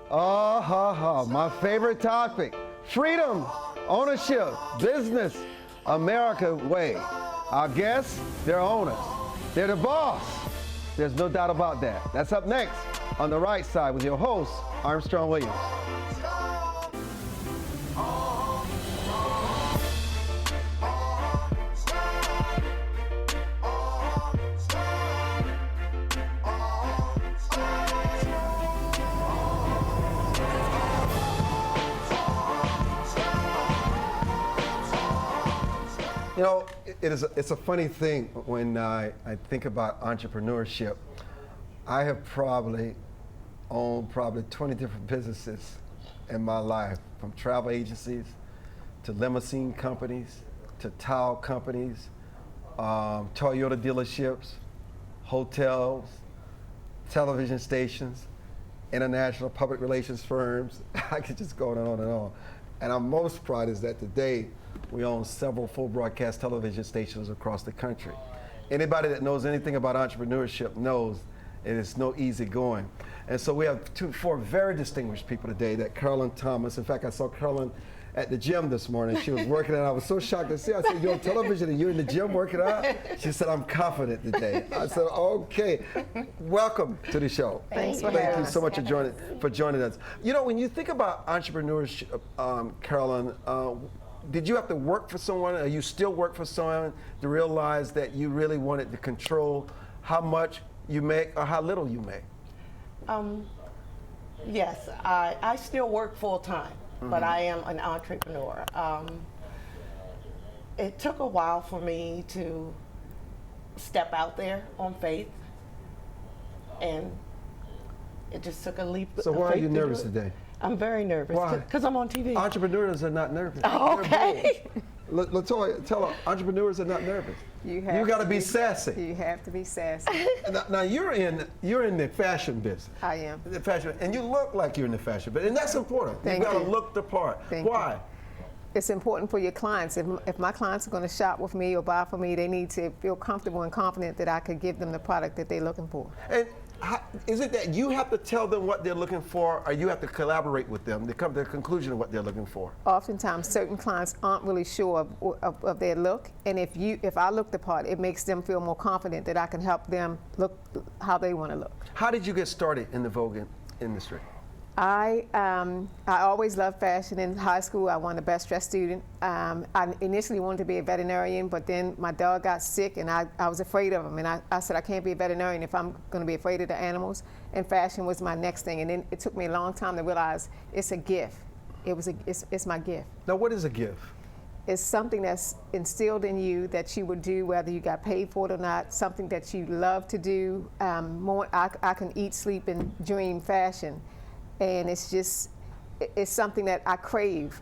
Oh, ha, ha. My favorite topic. Freedom, ownership, business, America way. Our guests, they're owners. They're the boss. There's no doubt about that. That's up next on the right side with your host, Armstrong Williams. You know, it's a funny thing when I think about entrepreneurship. I have probably owned 20 different businesses in my life, from travel agencies to limousine companies to tile companies, Toyota dealerships, hotels, television stations, international public relations firms. I could just go on and on and on. And I'm most proud is that today we own several full broadcast television stations across the country. Anybody that knows anything about entrepreneurship knows it is no easy going. And so we have four very distinguished people today, that Carolyn Thomas. In fact, I saw Carolyn at the gym this morning. She was working out. I was so shocked to see her. I said, you're on television and you're in the gym working out? She said, I'm confident today. I said, okay. Welcome to the show. Thank you so much for joining us. You know, when you think about entrepreneurship, Carolyn, did you have to work for someone, or you still work for someone, to realize that you really wanted to control how much you make or how little you make? Yes, I still work full time, but I am an entrepreneur. It took a while for me to step out there on faith, and it just took a leap of faith. So why are you nervous today? I'm very nervous. Why? Because I'm on TV. Entrepreneurs are not nervous. Oh, okay. Latoya, tell her, entrepreneurs are not nervous. You got to be sassy. You have to be sassy. Now you're in the fashion business. I am. The fashion, and you look like you're in the fashion business, and that's important. Thank you got to you. look the part. Thank Why? you. It's important for your clients. If my clients are going to shop with me or buy from me, they need to feel comfortable and confident that I could give them the product that they're looking for. And is it that you have to tell them what they're looking for, or you have to collaborate with them to come to the conclusion of what they're looking for? Oftentimes, certain clients aren't really sure of their look, and if I look the part, it makes them feel more confident that I can help them look how they want to look. How did you get started in the Vogue industry? I always loved fashion. In high school, I won the best dressed student. I initially wanted to be a veterinarian, but then my dog got sick and I was afraid of him. And I said, I can't be a veterinarian if I'm going to be afraid of the animals. And fashion was my next thing. And then it took me a long time to realize it's a gift. It's my gift. Now, what is a gift? It's something that's instilled in you that you would do whether you got paid for it or not, something that you love to do. I can eat, sleep, and dream fashion. And it's something that I crave.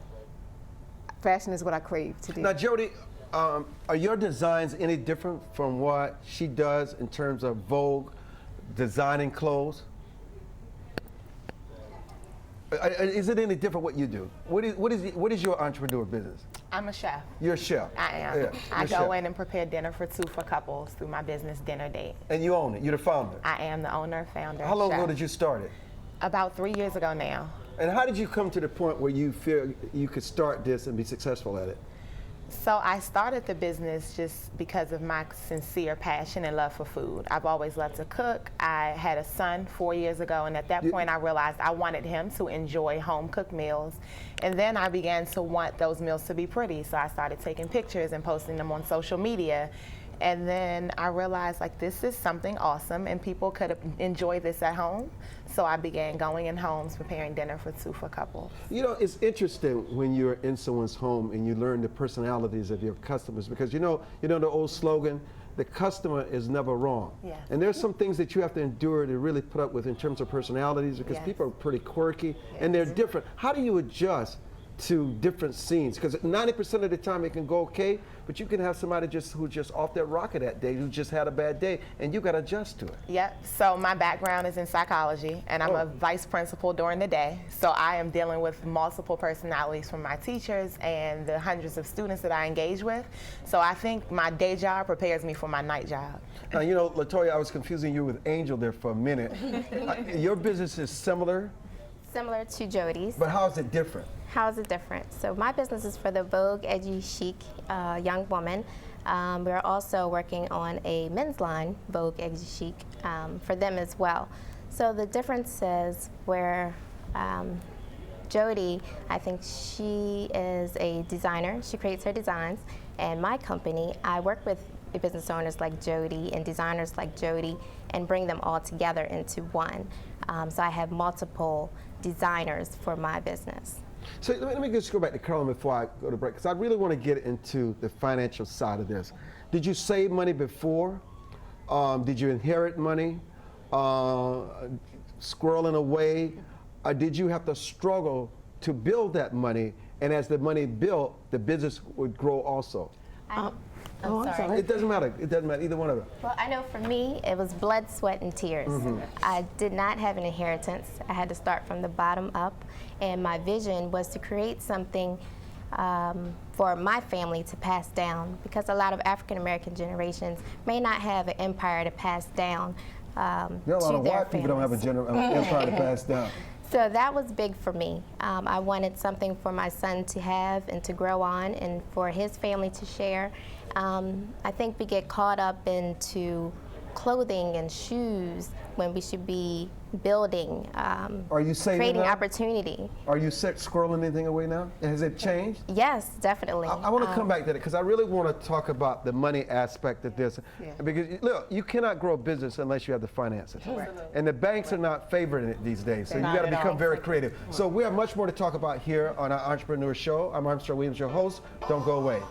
Fashion is what I crave to do. Now, Jody, are your designs any different from what she does in terms of Vogue designing clothes? Is it any different what you do? What is your entrepreneur business? I'm a chef. You're a chef. I am. Yeah, I go in and prepare dinner for two for couples through my business Dinner Date. And you own it. You're the founder. I am the owner, founder, How long chef. ago did you start it? About 3 years ago now. And how did you come to the point where you feel you could start this and be successful at it? So I started the business just because of my sincere passion and love for food. I've always loved to cook. I had a son 4 years ago, and at that point I realized I wanted him to enjoy home-cooked meals. And then I began to want those meals to be pretty, so I started taking pictures and posting them on social media. And then I realized, like, this is something awesome and people could enjoy this at home. So I began going in homes, preparing dinner for two for couples. You know, it's interesting when you're in someone's home and you learn the personalities of your customers, because you know the old slogan, the customer is never wrong. Yes. And there's some things that you have to endure to really put up with in terms of personalities, because Yes. people are pretty quirky Yes. and they're different. How do you adjust to different scenes? Because 90% of the time it can go okay, but you can have somebody who's just off their rocker that day, who just had a bad day, and you got to adjust to it. Yep. So my background is in psychology, and I'm a vice principal during the day. So I am dealing with multiple personalities from my teachers and the hundreds of students that I engage with. So I think my day job prepares me for my night job. Now, you know, Latoya, I was confusing you with Angel there for a minute. Your business is similar similar to Jody's. But how is it different? How is it different? So my business is for the Vogue edgy chic young woman. We're also working on a men's line, Vogue edgy chic, for them as well. So the difference is where Jody, I think she is a designer. She creates her designs. And my company, I work with business owners like Jody and designers like Jody and bring them all together into one. So I have multiple designers for my business. So let me just go back to Carolyn before I go to break, because I really want to get into the financial side of this. Did you save money before? Did you inherit money? Squirreling away? Did you have to struggle to build that money? And as the money built, the business would grow also? I'm I'm sorry. It doesn't matter. It doesn't matter, either one of them. Well, I know for me, it was blood, sweat, and tears. I did not have an inheritance. I had to start from the bottom up, and my vision was to create something for my family to pass down, because a lot of African American generations may not have an empire to pass down There are a lot to of their white people don't have a empire to pass down. So that was big for me. I wanted something for my son to have and to grow on, and for his family to share. I think we get caught up into clothing and shoes when we should be building, Are you saving creating now? opportunity. Are you squirreling anything away now? Has it changed? Yes, definitely. I want to come back to that because I really want to talk about the money aspect of this. Yeah. Because look, you cannot grow a business unless you have the finances. And the banks are not favoring it these days. So you Not got to at become all. very creative. So we have much more to talk about here on our Entrepreneur Show. I'm Armstrong Williams, your host. Don't go away.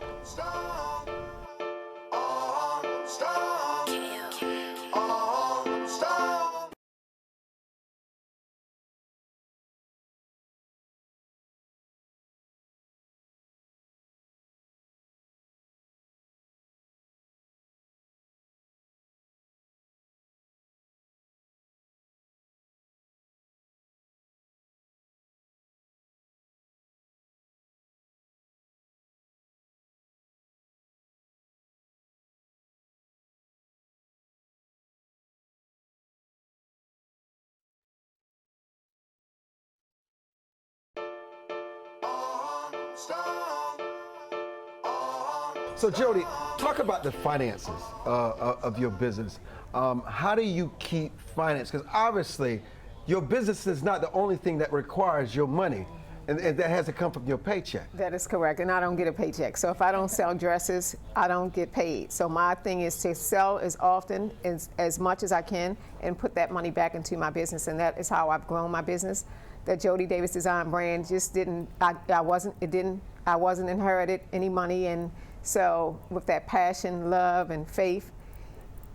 So Jody, talk about the finances of your business. How do you keep finance? Because obviously, your business is not the only thing that requires your money, and that has to come from your paycheck. That is correct, and I don't get a paycheck. So if I don't sell dresses, I don't get paid. So my thing is to sell as often as much as I can and put that money back into my business, and that is how I've grown my business. The Jody Davis Design brand just didn't. I wasn't inherited any money, and so with that passion, love, and faith,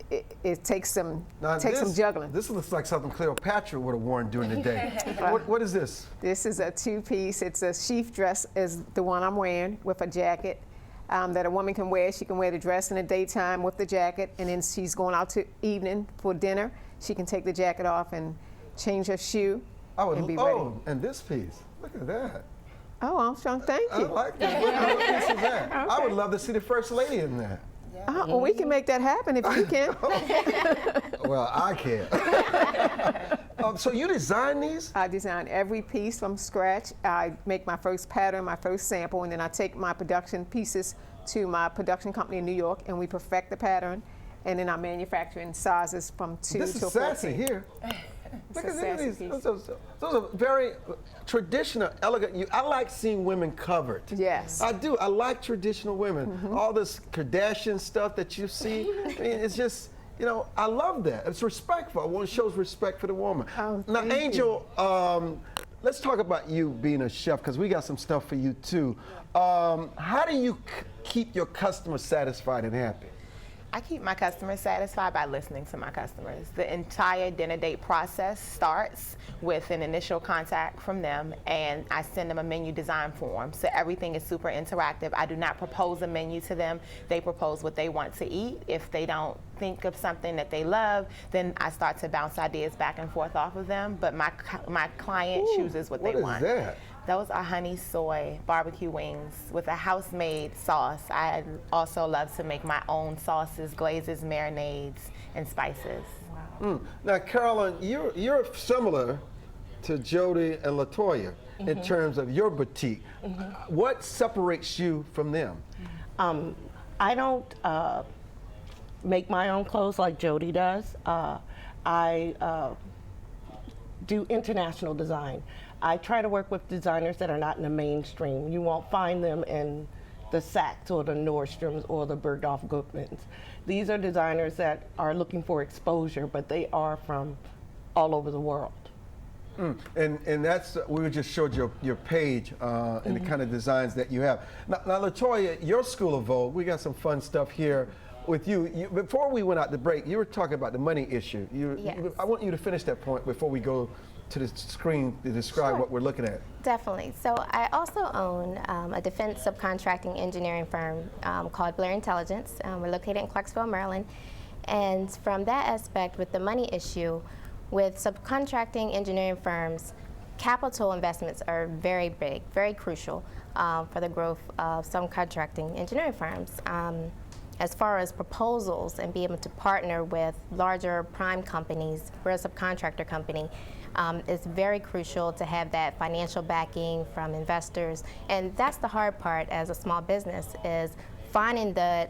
it takes some juggling. This looks like something Cleopatra would have worn during the day. What is this? This is a two-piece. It's a sheath dress, is the one I'm wearing, with a jacket that a woman can wear. She can wear the dress in the daytime with the jacket, and then she's going out to evening for dinner. She can take the jacket off and change her shoe and be ready. Oh, and this piece. Look at that. Oh, Armstrong, thank I you. like that. What piece is that? I would love to see the First Lady in that. Well, we can make that happen if you can. Well, I can. So you design these? I design every piece from scratch. I make my first pattern, my first sample, and then I take my production pieces to my production company in New York, and we perfect the pattern, and then I manufacture in sizes from 2 This to is 14. sassy here. Look at sassy these. piece. Those are very traditional, elegant. I like seeing women covered. Yes. I do. I like traditional women. All this Kardashian stuff that you see, I mean, it's just, I love that. It's respectful. It shows respect for the woman. Oh, now, thank you. Angel, let's talk about you being a chef, because we got some stuff for you too. How do you keep your customers satisfied and happy? I keep my customers satisfied by listening to my customers. The entire dinner date process starts with an initial contact from them, and I send them a menu design form. So everything is super interactive. I do not propose a menu to them. They propose what they want to eat. If they don't think of something that they love, then I start to bounce ideas back and forth off of them. But my client chooses what they want. What is that? Those are honey soy barbecue wings with a house-made sauce. I also love to make my own sauces, glazes, marinades, and spices. Now, Carolyn, you're similar to Jody and LaToya in terms of your boutique. What separates you from them? I don't make my own clothes like Jody does. I do international design. I try to work with designers that are not in the mainstream. You won't find them in the Saks or the Nordstroms or the Bergdorf Goodmans. These are designers that are looking for exposure, but they are from all over the world. And that's, we just showed your page and the kind of designs that you have. Now LaToya, your School of Vogue, we got some fun stuff here with you. Before we went out to break, you were talking about the money issue. Yes. I want you to finish that point before we go to the screen to describe Sure. what we're looking at. Definitely. So I also own a defense subcontracting engineering firm called Blair Intelligence. We're located in Clarksville, Maryland. And from that aspect, with the money issue, with subcontracting engineering firms, capital investments are very big, very crucial for the growth of subcontracting engineering firms. As far as proposals and being able to partner with larger prime companies, we're a subcontractor company, it's very crucial to have that financial backing from investors. And that's the hard part as a small business, is finding the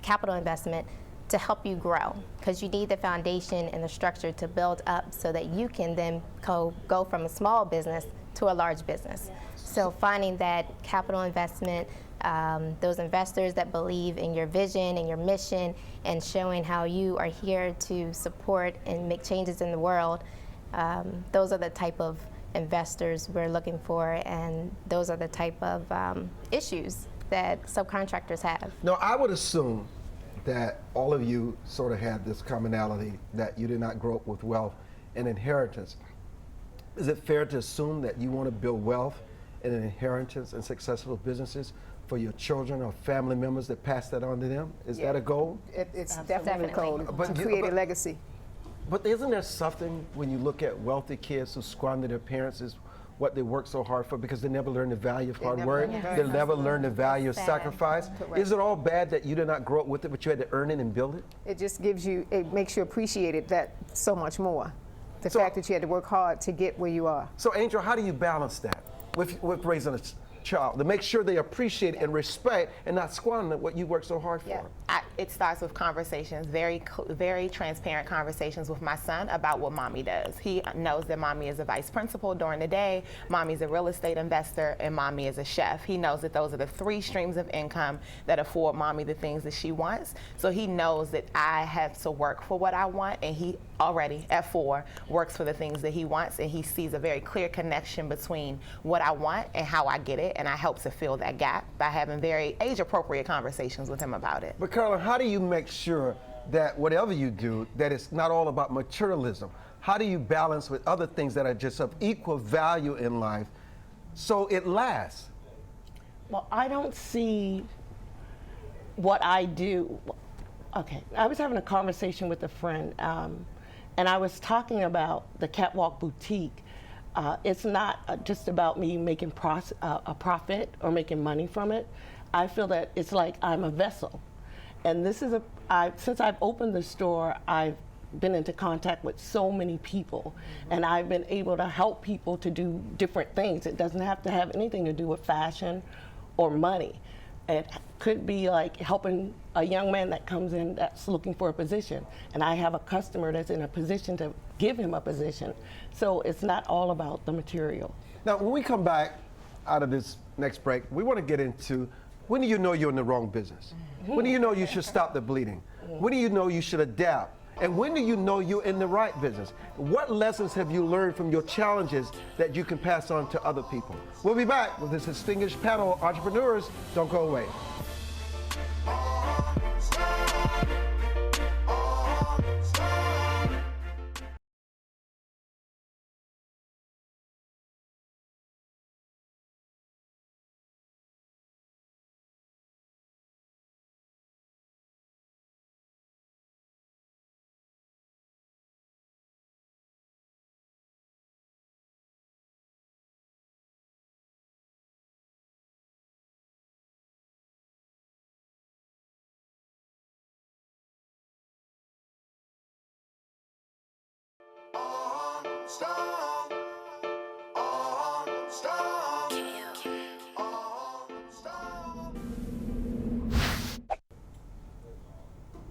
capital investment to help you grow, because you need the foundation and the structure to build up so that you can then go from a small business to a large business. So finding that capital investment, those investors that believe in your vision and your mission, and showing how you are here to support and make changes in the world, those are the type of investors we're looking for, and those are the type of issues that subcontractors have. Now, I would assume that all of you sort of had this commonality, that you did not grow up with wealth and inheritance. Is it fair to assume that you want to build wealth and an inheritance and successful businesses for your children or family members that pass that on to them? Is that a goal? It's definitely a goal But to you- create a but- legacy. But isn't there something when you look at wealthy kids who squander their parents' what they work so hard for, because they never learn the value of hard never work, learn the value. they never learn the value of Sad. sacrifice? Correct. Is it all bad that you did not grow up with it, but you had to earn it and build it? It just gives you, it makes you appreciate it that so much more. The So- fact that you had to work hard to get where you are. So Angel, how do you balance that with raising a child to make sure they appreciate and respect and not squander what you worked so hard for? It starts with conversations, very transparent conversations with my son about what mommy does. He knows that mommy is a vice principal during the day, mommy's a real estate investor, and mommy is a chef. He knows that those are the 3 streams of income that afford mommy the things that she wants. So he knows that I have to work for what I want, and he already at 4 works for the things that he wants, and he sees a very clear connection between what I want and how I get it, and I help to fill that gap by having very age-appropriate conversations with him about it. But Carolyn, how do you make sure that whatever you do, that it's not all about materialism? How do you balance with other things that are just of equal value in life so it lasts? Well, I don't see what I do. Okay, I was having a conversation with a friend, and I was talking about the Catwalk Boutique. It's not just about me making a profit or making money from it. I feel that it's like I'm a vessel. And this is since I've opened the store, I've been into contact with so many people, and I've been able to help people to do different things. It doesn't have to have anything to do with fashion or money. It could be like helping a young man that comes in that's looking for a position, and I have a customer that's in a position to give him a position. So it's not all about the material. Now, when we come back out of this next break, we want to get into, when do you know you're in the wrong business? When do you know you should stop the bleeding? When do you know you should adapt? And when do you know you're in the right business? What lessons have you learned from your challenges that you can pass on to other people? We'll be back with this distinguished panel of entrepreneurs. Don't go away.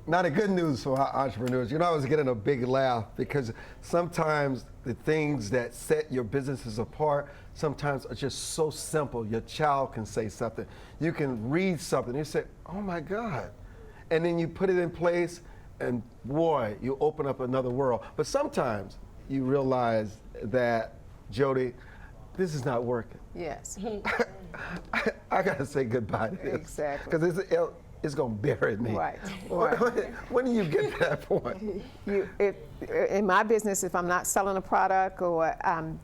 Now the good news for our entrepreneurs, I was getting a big laugh because sometimes the things that set your businesses apart sometimes are just so simple. Your child can say something. You can read something. You say, oh my God. And then you put it in place and boy, you open up another world. But sometimes you realize that, Jody, this is not working. Yes. I gotta say goodbye to this. Exactly. Because it's gonna bury me. Right. When do you get to that point? In my business, if I'm not selling a product or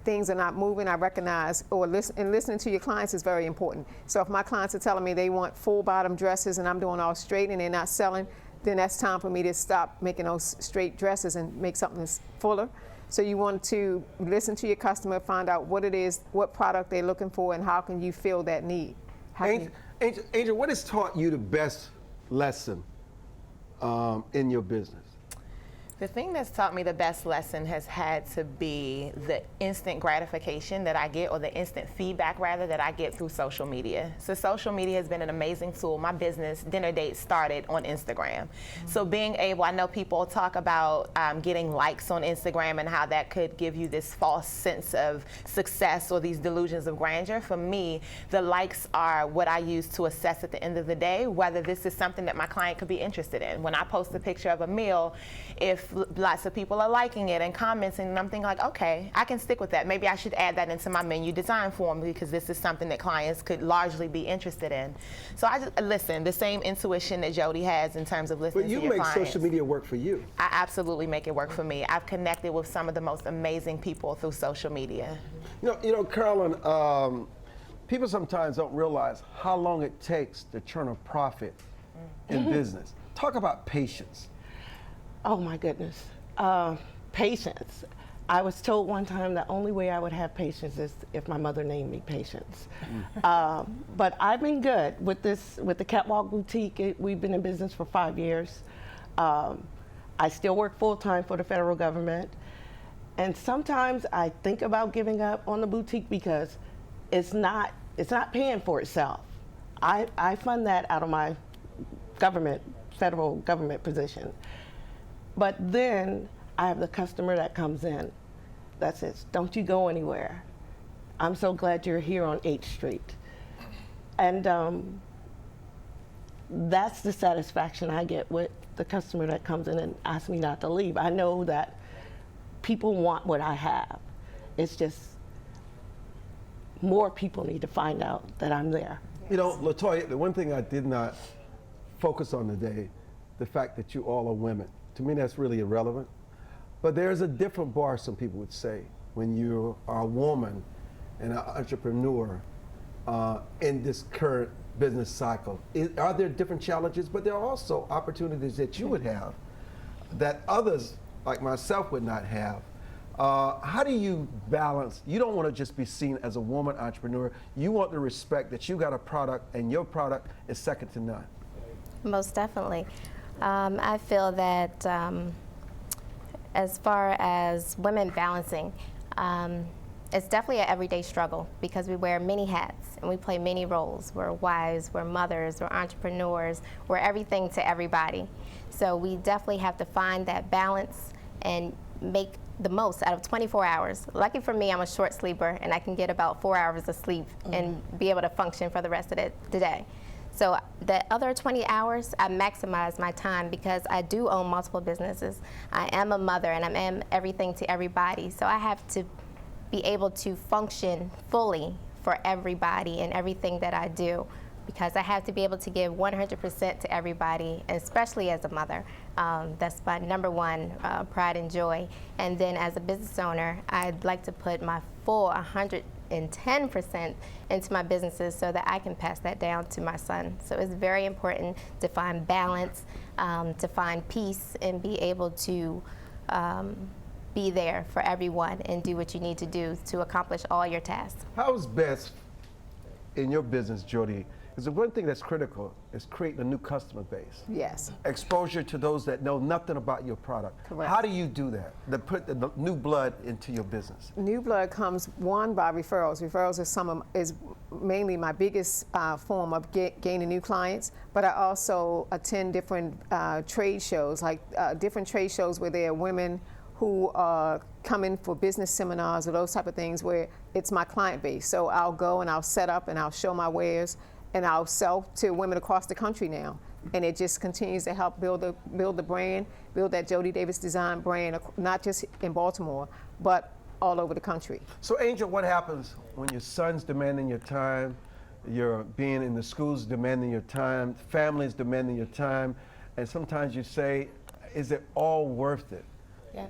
things are not moving, I recognize, and listening to your clients is very important. So if my clients are telling me they want full bottom dresses and I'm doing all straight and they're not selling, then that's time for me to stop making those straight dresses and make something that's fuller. So you want to listen to your customer, find out what it is, what product they're looking for, and how can you fill that need. Angel, what has taught you the best lesson in your business? The thing that's taught me the best lesson has had to be the instant gratification that I get, or the instant feedback rather, that I get through social media. So social media has been an amazing tool. My business, Dinner Date, started on Instagram. So being able, I know people talk about getting likes on Instagram and how that could give you this false sense of success or these delusions of grandeur. For me, the likes are what I use to assess at the end of the day whether this is something that my client could be interested in. When I post a picture of a meal, if lots of people are liking it and commenting, and I'm thinking like, okay, I can stick with that. Maybe I should add that into my menu design form because this is something that clients could largely be interested in. So I just listen, the same intuition that Jody has in terms of listening to your clients. But you make social media work for you. I absolutely make it work for me. I've connected with some of the most amazing people through social media. Carolyn, people sometimes don't realize how long it takes to turn a profit in business. Talk about patience. Oh my goodness. Patience. I was told one time the only way I would have patience is if my mother named me Patience. But I've been good with the Catwalk Boutique. We've been in business for 5 years. I still work full time for the federal government. And sometimes I think about giving up on the boutique because it's not paying for itself. I fund that out of my federal government position. But then I have the customer that comes in that says, don't you go anywhere. I'm so glad you're here on 8th Street. And that's the satisfaction I get with the customer that comes in and asks me not to leave. I know that people want what I have. It's just more people need to find out that I'm there. LaToya, the one thing I did not focus on today, the fact that you all are women. To me, that's really irrelevant. But there's a different bar, some people would say, when you are a woman and an entrepreneur in this current business cycle. Are there different challenges? But there are also opportunities that you would have that others, like myself, would not have. How do you balance? You don't want to just be seen as a woman entrepreneur. You want the respect that you got a product and your product is second to none. Most definitely. I feel that as far as women balancing, it's definitely an everyday struggle because we wear many hats and we play many roles. We're wives, we're mothers, we're entrepreneurs, we're everything to everybody. So we definitely have to find that balance and make the most out of 24 hours. Lucky for me, I'm a short sleeper and I can get about 4 hours of sleep and be able to function for the rest of the day. So the other 20 hours, I maximize my time because I do own multiple businesses. I am a mother and I am everything to everybody. So I have to be able to function fully for everybody and everything that I do because I have to be able to give 100% to everybody, especially as a mother. That's my number one pride and joy. And then as a business owner, I'd like to put my full 110% into my businesses so that I can pass that down to my son. So it's very important to find balance, to find peace, and be able to be there for everyone and do what you need to do to accomplish all your tasks. How's best in your business, Jody, Because the one thing that's critical is creating a new customer base. Yes. Exposure to those that know nothing about your product. Correct. How do you do that? To put the new blood into your business? New blood comes, one, by referrals. Referrals is mainly my biggest form of gaining new clients, but I also attend different trade shows, like different trade shows where there are women who come in for business seminars or those type of things where it's my client base. So I'll go and I'll set up and I'll show my wares and I'll sell to women across the country now. And it just continues to help build the brand, build that Jody Davis Design brand, not just in Baltimore, but all over the country. So Angel, what happens when your son's demanding your time, you're being in the schools demanding your time, families demanding your time, and sometimes you say, is it all worth it? Yeah.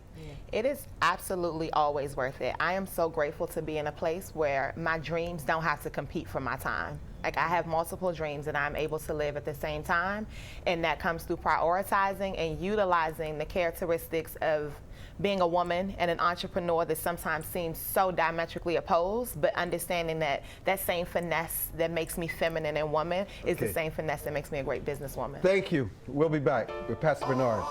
It is absolutely always worth it. I am so grateful to be in a place where my dreams don't have to compete for my time. Like, I have multiple dreams that I'm able to live at the same time, and that comes through prioritizing and utilizing the characteristics of being a woman and an entrepreneur that sometimes seems so diametrically opposed, but understanding that that same finesse that makes me feminine and woman is the same finesse that makes me a great businesswoman. Thank you. We'll be back with Pastor Bernard.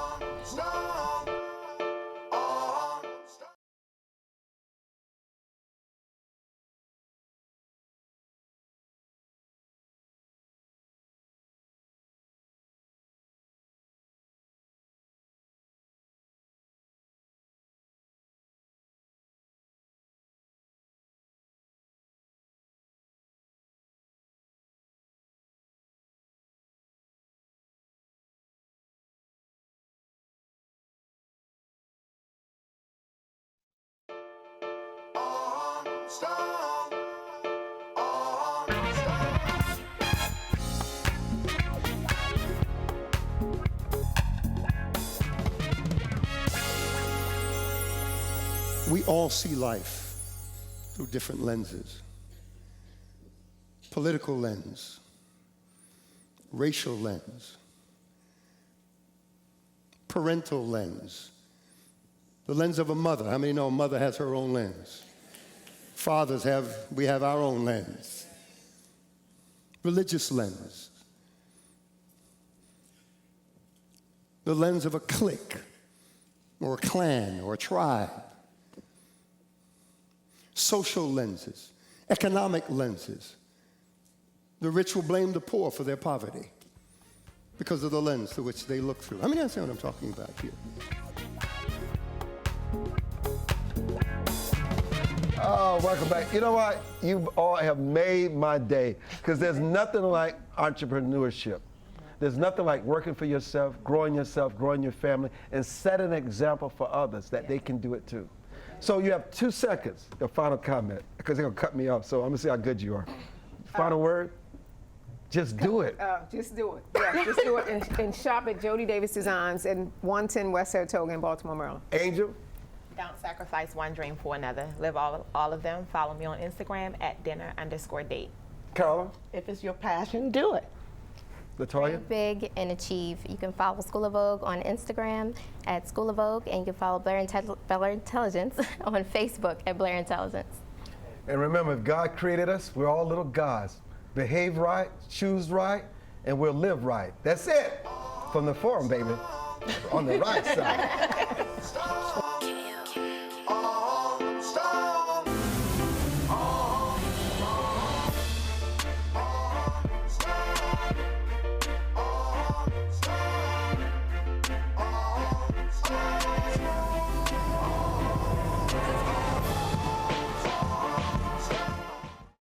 We all see life through different lenses. Political lens, racial lens, parental lens, the lens of a mother. How many know a mother has her own lens? Fathers we have our own lens. Religious lens. The lens of a clique or a clan or a tribe. Social lenses, economic lenses. The rich will blame the poor for their poverty because of the lens through which they look through. How many understand what I'm talking about here? Oh, welcome back. You know what? You all have made my day, because there's nothing like entrepreneurship. There's nothing like working for yourself, growing your family, and set an example for others that they can do it too. So you have 2 seconds, your final comment, because they're going to cut me off, so I'm going to see how good you are. Final word? Just do it. Just do it. Yeah, just do it and shop at Jody Davis Designs in 110 West Saratoga in Baltimore, Maryland. Angel? Don't sacrifice one dream for another. Live all of them. Follow me on Instagram at dinner_date. Carolyn? If it's your passion, do it. Latoya? Big and achieve. You can follow School of Vogue on Instagram at School of Vogue, and you can follow Blair Intelligence on Facebook at Blair Intelligence. And remember, if God created us, we're all little gods. Behave right, choose right, and we'll live right. That's it. From the forum, baby. On the right side.